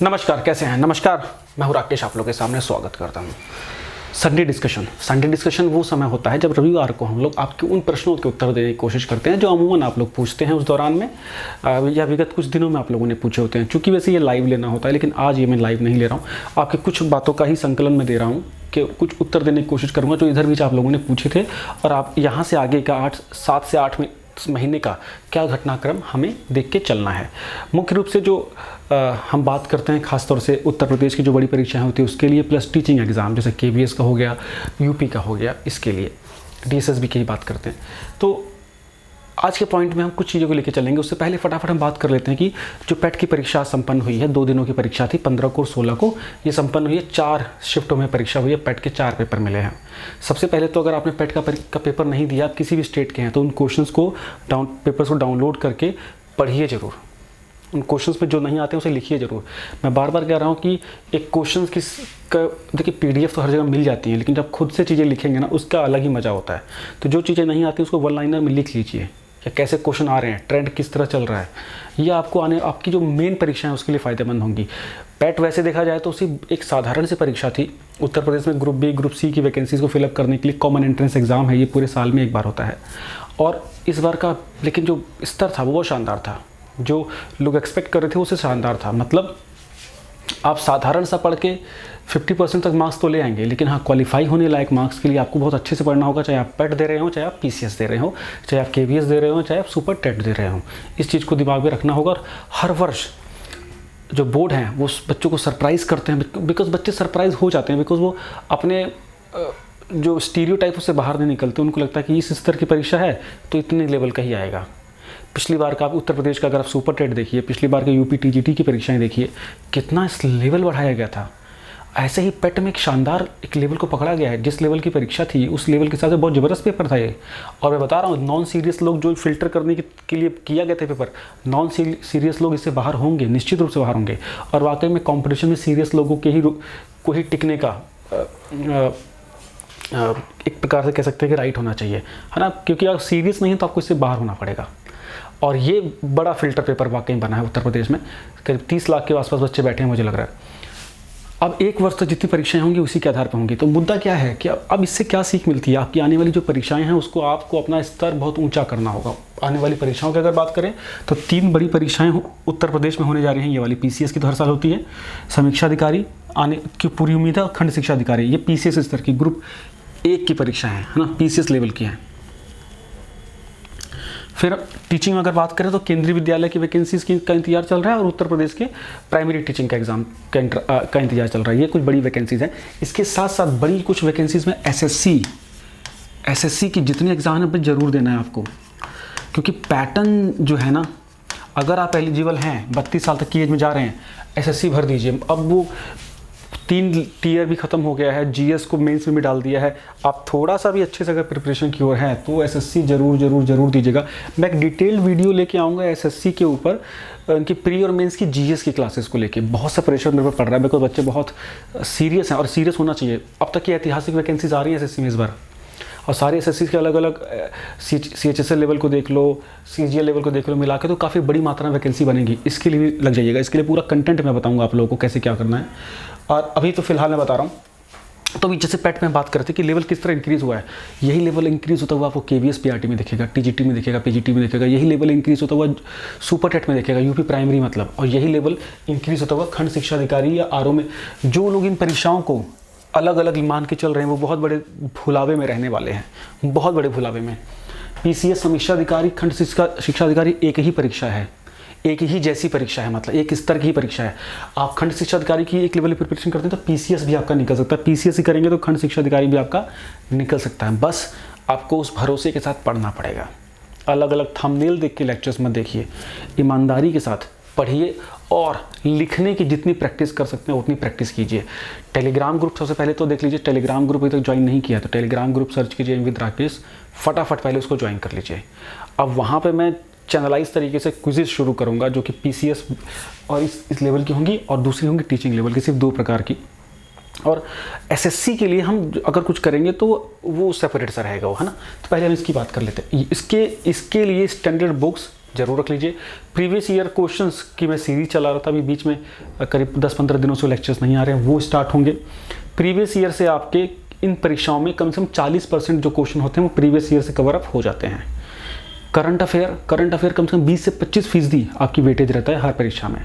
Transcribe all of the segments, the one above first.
नमस्कार, कैसे हैं? नमस्कार, मैं हूं राकेश, आप लोगों के सामने स्वागत करता हूं। संडे डिस्कशन वो समय होता है जब रविवार को हम लोग आपके उन प्रश्नों के उत्तर देने की कोशिश करते हैं जो अमूमन आप लोग पूछते हैं उस दौरान में या विगत कुछ दिनों में आप लोगों ने पूछे होते हैं। चूँकि वैसे ये लाइव लेना होता है, लेकिन आज ये मैं लाइव नहीं ले रहा हूँ, आपके कुछ बातों का ही संकलन में दे रहा हूँ कि कुछ उत्तर देने की कोशिश करूँगा जो इधर बीच आप लोगों ने पूछे थे, और आप यहाँ से आगे का 7 से 8 महीने का क्या घटनाक्रम हमें देख के चलना है। मुख्य रूप से जो हम बात करते हैं खासतौर से उत्तर प्रदेश की जो बड़ी परीक्षाएं होती है उसके लिए, प्लस टीचिंग एग्ज़ाम जैसे KVS का हो गया, यूपी का हो गया, इसके लिए DSSB की ही बात करते हैं। तो आज के पॉइंट में हम कुछ चीज़ों को लेकर चलेंगे। उससे पहले फटाफट हम बात कर लेते हैं कि जो पेट की परीक्षा संपन्न हुई है, 2 दिनों की परीक्षा थी, 15 को और 16 को ये संपन्न हुई है। 4 शिफ्टों में परीक्षा हुई है, पेट के 4 पेपर मिले हैं। सबसे पहले तो अगर आपने पेट का पेपर नहीं दिया, आप किसी भी स्टेट के हैं, तो उन क्वेश्चंस को पेपर्स को डाउनलोड करके पढ़िए ज़रूर। उन क्वेश्चंस में जो नहीं आते हैं उसे लिखिए ज़रूर। मैं बार बार कह रहा हूँ कि एक क्वेश्चन देखिए PDF तो हर जगह मिल जाती हैं, लेकिन जब खुद से चीज़ें लिखेंगे ना उसका अलग ही मज़ा होता है। तो जो चीज़ें नहीं आती उसको 1 लाइनर में लिख लीजिए, या कैसे क्वेश्चन आ रहे हैं, ट्रेंड किस तरह चल रहा है, ये आपको आपकी जो मेन परीक्षा है उसके लिए फ़ायदेमंद होंगी। पेट वैसे देखा जाए तो उसी एक साधारण सी परीक्षा थी। उत्तर प्रदेश में ग्रुप B, ग्रुप C की वैकेंसीज़ को फिलअप करने के लिए कॉमन एंट्रेंस एग्ज़ाम है, ये पूरे साल में एक बार होता है। और इस बार का लेकिन जो स्तर था वो बहुत शानदार था, जो लोग एक्सपेक्ट कर रहे थे उससे शानदार था। मतलब आप साधारण सा पढ़ के 50% तक मार्क्स तो ले आएंगे, लेकिन हाँ, क्वालिफाई होने लायक मार्क्स के लिए आपको बहुत अच्छे से पढ़ना होगा। चाहे आप पेट दे रहे हो, चाहे आप PCS दे रहे हो, चाहे आप KVS दे रहे हो, चाहे आप सुपर टेट दे रहे हो, इस चीज़ को दिमाग में रखना होगा। और हर वर्ष जो बोर्ड हैं वो बच्चों को सरप्राइज़ करते हैं, बिकॉज बच्चे सरप्राइज़ हो जाते हैं, बिकॉज वो अपने जो स्टीरियोटाइप से बाहर नहीं निकलते। उनको लगता है कि इस स्तर की परीक्षा है तो इतने लेवल का ही आएगा। पिछली बार का आप उत्तर प्रदेश का अगर आप सुपर टेट देखिए, पिछली बार के UP TGT की परीक्षाएं देखिए, कितना इस लेवल बढ़ाया गया था। ऐसे ही पेट में एक शानदार एक लेवल को पकड़ा गया है। जिस लेवल की परीक्षा थी उस लेवल के हिसाब से बहुत ज़बरदस्त पेपर था ये। और मैं बता रहा हूँ, नॉन सीरियस लोग जो फिल्टर करने के लिए किया गया था पेपर, नॉन सीरियस लोग इससे बाहर होंगे, निश्चित रूप से बाहर होंगे। और वाकई में कॉम्पिटिशन में सीरियस लोगों को ही टिकने का एक प्रकार से कह सकते हैं कि राइट होना चाहिए, है ना। क्योंकि अगर सीरियस नहीं है तो आपको इससे बाहर होना पड़ेगा। और ये बड़ा फिल्टर पेपर वाकई बना है उत्तर प्रदेश में। करीब 30 लाख के आसपास बच्चे बैठे हैं मुझे लग रहा है। अब एक वर्ष तक जितनी परीक्षाएं होंगी उसी के आधार पर होंगी। तो मुद्दा क्या है कि अब इससे क्या सीख मिलती है? आपकी आने वाली जो परीक्षाएं हैं उसको आपको अपना स्तर बहुत ऊंचा करना होगा। आने वाली परीक्षाओं की अगर बात करें तो 3 बड़ी परीक्षाएं उत्तर प्रदेश में होने जा रही हैं। ये वाली PCS की तो हर साल होती है, समीक्षा अधिकारी आने की पूरी उम्मीद है, और खंड शिक्षा अधिकारी, ये PCS स्तर की ग्रुप 1 की परीक्षाएं हैं, है ना, PCS लेवल की हैं। फिर टीचिंग में अगर बात करें तो केंद्रीय विद्यालय की वैकेंसीज का इंतजार चल रहा है, और उत्तर प्रदेश के प्राइमरी टीचिंग का एग्जाम का इंतजार चल रहा है। ये कुछ बड़ी वैकेंसीज हैं। इसके साथ साथ बड़ी कुछ वैकेंसीज में SSC की जितनी एग्जाम है जरूर देना है आपको, क्योंकि पैटर्न जो है ना, अगर आप एलिजिबल हैं, 32 साल तक की एज में जा रहे हैं, SSC भर दीजिए। अब वो 3 टीयर भी ख़त्म हो गया है, GS को मेंस में भी डाल दिया है। आप थोड़ा सा भी अच्छे से अगर प्रिपरेशन की ओर है तो SSC जरूर दीजिएगा। मैं एक डिटेल्ड वीडियो लेके आऊँगा SSC के ऊपर, उनकी प्री और मेंस की GS की क्लासेस को लेके। बहुत सा प्रेशर मेरे पर पड़ रहा है, बिकॉज बच्चे बहुत सीरियस हैं, और सीरियस होना चाहिए। अब तक की ऐतिहासिक वैकेंसीज आ रही है SSC में इस बार, और सारे SSC के अलग अलग CHSL लेवल को देख लो, CGL लेवल को देख लो, मिला के तो काफ़ी बड़ी मात्रा में वैकेंसी बनेगी। इसके लिए भी लग जाइएगा। इसके लिए पूरा कंटेंट मैं बताऊंगा आप लोगों को कैसे क्या करना है। और अभी तो फिलहाल मैं बता रहा हूँ। तो अभी जैसे पेट में बात करते कि लेवल किस तरह इंक्रीज़ हुआ है, यही लेवल इंक्रीज़ होता हुआ आपको KVS PRT में दिखेगा, TGT में दिखेगा, PGT में दिखेगा। यही लेवल इंक्रीज़ होता हुआ सुपर टेट में दिखेगा, UP प्राइमरी मतलब। और यही लेवल इंक्रीज़ होता हुआ खंड शिक्षा अधिकारी या RO में। जो लोग इन परीक्षाओं को अलग अलग मान के चल रहे हैं वो बहुत बड़े भुलावे में रहने वाले हैं, बहुत बड़े भुलावे में। PCS समीक्षा अधिकारी, खंड शिक्षा अधिकारी एक ही परीक्षा है, एक ही जैसी परीक्षा है, मतलब एक स्तर की ही परीक्षा है। आप खंड शिक्षा अधिकारी की एक लेवल की प्रिपरेशन करते हैं तो PCS भी आपका निकल सकता है, PCS ही करेंगे तो खंड शिक्षा अधिकारी भी आपका निकल सकता है। बस आपको उस भरोसे के साथ पढ़ना पड़ेगा। अलग अलग थंबनेल देख के लेक्चर्स मत देखिए, ईमानदारी के साथ पढ़िए, और लिखने की जितनी प्रैक्टिस कर सकते हैं उतनी प्रैक्टिस कीजिए। टेलीग्राम ग्रुप सबसे पहले तो देख लीजिए, टेलीग्राम ग्रुप अभी तक ज्वाइन नहीं किया तो टेलीग्राम ग्रुप सर्च कीजिए विद राकेश, फटाफट पहले उसको ज्वाइन कर लीजिए। अब वहाँ पे मैं चैनलाइज तरीके से क्विज़ेस शुरू करूँगा जो कि PCS और इस लेवल की होंगी, और दूसरी होंगी टीचिंग लेवल की, सिर्फ 2 प्रकार की। और SSC के लिए हम अगर कुछ करेंगे तो वो सेपरेट सा रहेगा वो, है ना। तो पहले हम इसकी बात कर लेते हैं। इसके लिए स्टैंडर्ड बुक्स जरूर रख लीजिए। प्रीवियस ईयर क्वेश्चंस की मैं सीरीज चला रहा था, अभी बीच में करीब 10-15 दिनों से लेक्चर्स नहीं आ रहे हैं, वो स्टार्ट होंगे। प्रीवियस ईयर से आपके इन परीक्षाओं में कम से कम 40% जो क्वेश्चन होते हैं वो प्रीवियस ईयर से कवर अप हो जाते हैं। करंट अफेयर कम से कम 20 से 25% आपकी वेटेज रहता है हर परीक्षा में।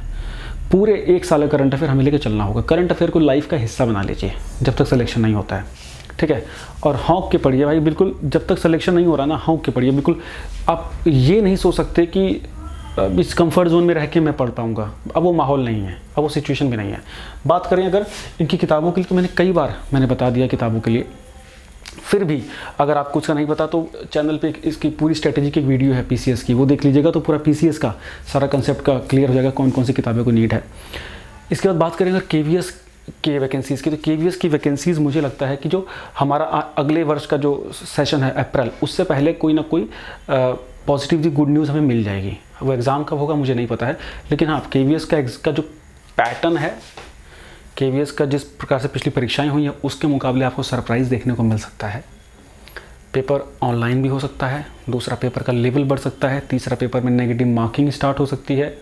पूरे एक साल का करंट अफेयर हमें लेकर चलना होगा। करंट अफेयर को लाइफ का हिस्सा बना लीजिए जब तक सिलेक्शन नहीं होता है, ठीक है। और हौंक के पढ़िए भाई, बिल्कुल जब तक सिलेक्शन नहीं हो रहा ना, हौंक के पढ़िए। बिल्कुल आप ये नहीं सोच सकते कि इस कंफर्ट जोन में रह के मैं पढ़ पाऊँगा, अब वो माहौल नहीं है, अब वो सिचुएशन भी नहीं है। बात करें अगर इनकी किताबों के लिए, तो मैंने कई बार बता दिया किताबों के लिए। फिर भी अगर आपको उसका नहीं पता तो चैनल पे इसकी पूरी स्ट्रेटेजी की एक वीडियो है पीसीएस की, वो देख लीजिएगा तो पूरा पीसीएस का सारा कंसेप्ट का क्लियर हो जाएगा, कौन कौन सी किताबों को नीड है। इसके बाद बात करेंगे केवीएस के वैकेंसीज़ की, तो केवीएस की वैकेंसीज़ मुझे लगता है कि जो हमारा अगले वर्ष का जो सेशन है अप्रैल, उससे पहले कोई ना कोई पॉजिटिव गुड न्यूज़ हमें मिल जाएगी। वो एग्ज़ाम कब होगा मुझे नहीं पता है, लेकिन हाँ केवीएस का जो पैटर्न है, केवीएस का जिस प्रकार से पिछली परीक्षाएं हुई हैं उसके मुकाबले आपको सरप्राइज़ देखने को मिल सकता है। पेपर ऑनलाइन भी हो सकता है, दूसरा पेपर का लेवल बढ़ सकता है, तीसरा पेपर में नेगेटिव मार्किंग स्टार्ट हो सकती है।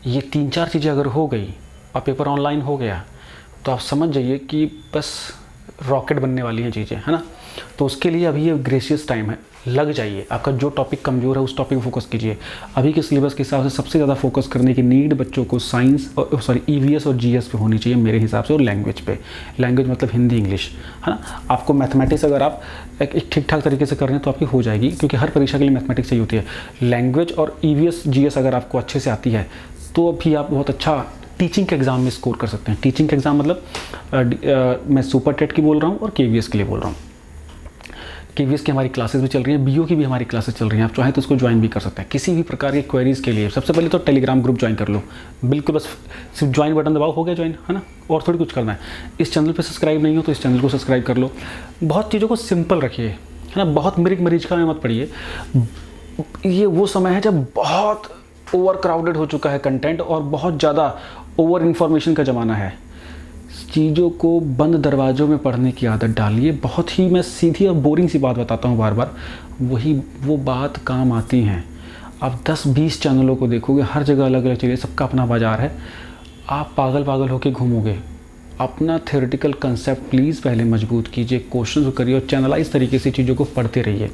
ये 3-4 चीज़ें अगर हो गई और पेपर ऑनलाइन हो गया तो आप समझ जाइए कि बस रॉकेट बनने वाली हैं चीज़ें, है ना। तो उसके लिए अभी ये ग्रेशियस टाइम है, लग जाइए। आपका जो टॉपिक कमज़ोर है उस टॉपिक पे फोकस कीजिए। अभी के सिलेबस के हिसाब से सबसे ज़्यादा फोकस करने की नीड बच्चों को साइंस और ईवीएस और जीएस पे होनी चाहिए मेरे हिसाब से, और लैंग्वेज पे। लैंग्वेज मतलब हिंदी इंग्लिश, है ना। आपको मैथमेटिक्स अगर आप एक ठीक ठाक तरीके से कर रहे हैं तो आपकी हो जाएगी, क्योंकि हर परीक्षा के लिए मैथमेटिक्स चाहिए होती है। लैंग्वेज और ईवीएस जीएस अगर आपको अच्छे से आती है तो भी आप बहुत अच्छा टीचिंग के एग्ज़ाम में स्कोर कर सकते हैं। टीचिंग के एग्ज़ाम मतलब मैं सुपर टेट की बोल रहा हूँ और केवीएस के लिए बोल रहा हूँ। केवीएस की हमारी क्लासेस भी चल रही हैं, बीओ की भी हमारी क्लासेस चल रही हैं। आप चाहें तो उसको ज्वाइन भी कर सकते हैं। किसी भी प्रकार की क्वेरीज़ के लिए सबसे पहले तो टेलीग्राम ग्रुप ज्वाइन कर लो, बिल्कुल बस सिर्फ ज्वाइन बटन दबाओ, हो गया ज्वाइन, है ना। और थोड़ी कुछ करना है। इस चैनल पे सब्सक्राइब नहीं हो तो इस चैनल को सब्सक्राइब कर लो। बहुत चीज़ों को सिंपल रखिए, है ना। बहुत मिर्ग मरीज में मत पड़िए। ये वो समय है जब बहुत ओवर क्राउडेड हो चुका है कंटेंट और बहुत ज़्यादा ओवर इन्फॉर्मेशन का ज़माना है। चीज़ों को बंद दरवाज़ों में पढ़ने की आदत डालिए। बहुत ही मैं सीधी और बोरिंग सी बात बताता हूँ बार बार, वो बात काम आती हैं। आप 10-20 चैनलों को देखोगे, हर जगह अलग अलग चीज़ें, सबका अपना बाज़ार है। आप पागल होकर घूमोगे। अपना थ्योरेटिकल कंसेप्ट प्लीज़ पहले मजबूत कीजिए, क्वेश्चन को करिए और चैनलाइज तरीके से चीज़ों को पढ़ते रहिए।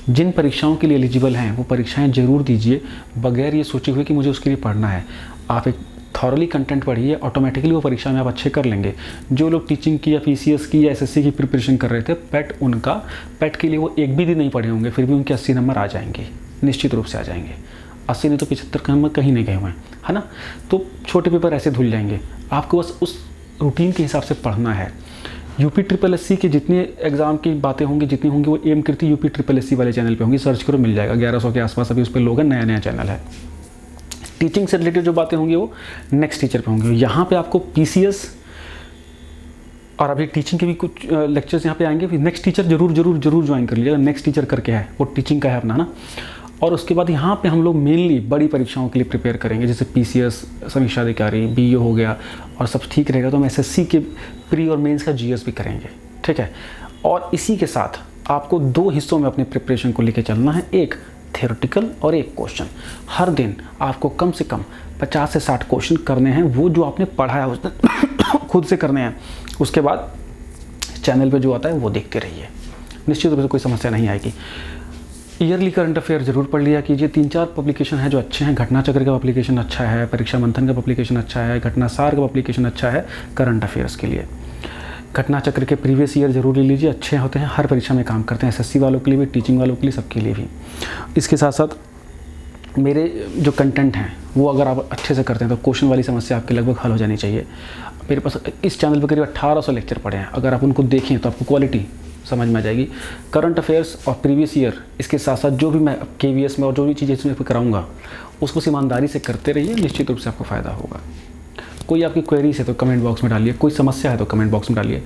जिन परीक्षाओं के लिए एलिजिबल हैं वो परीक्षाएं ज़रूर दीजिए, बगैर ये सोचे हुए कि मुझे उसके लिए पढ़ना है। आप एक थॉरली कंटेंट पढ़िए, ऑटोमेटिकली वो परीक्षा में आप अच्छे कर लेंगे। जो लोग टीचिंग की या पीसीएस की या एसएससी की प्रिपरेशन कर रहे थे, पेट के लिए वो एक भी दिन नहीं पढ़े होंगे, फिर भी उनके 80 नंबर आ जाएंगे, निश्चित रूप से आ जाएंगे। 80 नहीं तो 75 नंबर कहीं नहीं गए हुए हैं, है ना। तो छोटे पेपर ऐसे धुल जाएंगे। आपको बस उस रूटीन के हिसाब से पढ़ना है। यूपी SSS के जितने एग्जाम की बातें होंगी, जितनी होंगी, वो एम कीर्ति यूपी SSS वाले चैनल पे होंगी। सर्च करो, मिल जाएगा। 1100 के आसपास अभी उस पर लोग हैं, नया चैनल है। टीचिंग से रिलेटेड जो बातें होंगी वो नेक्स्ट टीचर पे होंगी। यहाँ पे आपको पीसीएस और अभी टीचिंग के भी कुछ लेक्चर्स यहाँ पे आएंगे। नेक्स्ट टीचर जरूर ज्वाइन कर लीजिएगा। नेक्स्ट टीचर करके है, वो टीचिंग का है अपना ना। और उसके बाद यहाँ पे हम लोग मेनली बड़ी परीक्षाओं के लिए प्रिपेयर करेंगे, जैसे पीसीएस, समीक्षा अधिकारी, बीओ हो गया। और सब ठीक रहेगा तो हम एसएससी के प्री और मेंस का जीएस भी करेंगे, ठीक है। और इसी के साथ आपको 2 हिस्सों में अपने प्रिपरेशन को लेके चलना है, एक थ्योरेटिकल और एक क्वेश्चन। हर दिन आपको कम से कम 50 से 60 क्वेश्चन करने हैं, वो जो आपने पढ़ा है उस दिन खुद से करने हैं। उसके बाद चैनल पे जो आता है वो देखते रहिए, निश्चित रूप से कोई समस्या नहीं आएगी। ईयरली करंट अफेयर जरूर पढ़ लिया कीजिए। 3-4 पब्लिकेशन है जो अच्छे हैं। घटना चक्र का पब्लिकेशन अच्छा है, परीक्षा मंथन का पब्लिकेशन अच्छा है, घटनासार का पब्लिकेशन अच्छा है करंट अफेयर्स के लिए। घटना चक्र के प्रीवियस ईयर जरूर ले लीजिए, अच्छे होते हैं, हर परीक्षा में काम करते हैं, एसएससी वालों के लिए भी, टीचिंग वालों के लिए, सबके लिए भी। इसके साथ साथ मेरे जो कंटेंट हैं वो अगर आप अच्छे से करते हैं तो क्वेश्चन वाली समस्या आपकी लगभग हल हो जानी चाहिए। मेरे पास इस चैनल पर करीब 1800 लेक्चर पड़े हैं। अगर आप उनको देखें तो आपको क्वालिटी समझ में आ जाएगी। करंट अफेयर्स और प्रीवियस ईयर, इसके साथ साथ जो भी मैं केवीएस में और जो भी चीज़ें इसमें कराऊंगा उसको ईमानदारी से करते रहिए, निश्चित रूप से आपको फ़ायदा होगा। कोई आपकी क्वेरीज है तो कमेंट बॉक्स में डालिए, कोई समस्या है तो कमेंट बॉक्स में डालिए।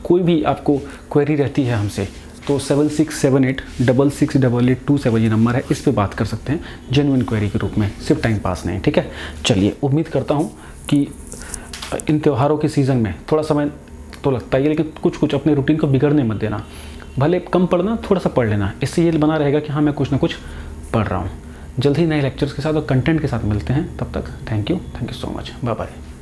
कोई भी आपको क्वेरी रहती है हमसे तो 7678668827 ये नंबर है, इस पे बात कर सकते हैं जेन्युइन क्वेरी के रूप में, सिर्फ टाइम पास नहीं, ठीक है। चलिए, उम्मीद करता हूँ कि इन त्योहारों के सीज़न में थोड़ा समय तो लगता ही है, लेकिन कुछ अपने रूटीन को बिगड़ने मत देना। भले कम पढ़ना, थोड़ा सा पढ़ लेना, इससे ये बना रहेगा कि हाँ मैं कुछ ना कुछ पढ़ रहा हूँ। जल्द ही नए लेक्चर्स के साथ और कंटेंट के साथ मिलते हैं। तब तक thank you so much, bye bye.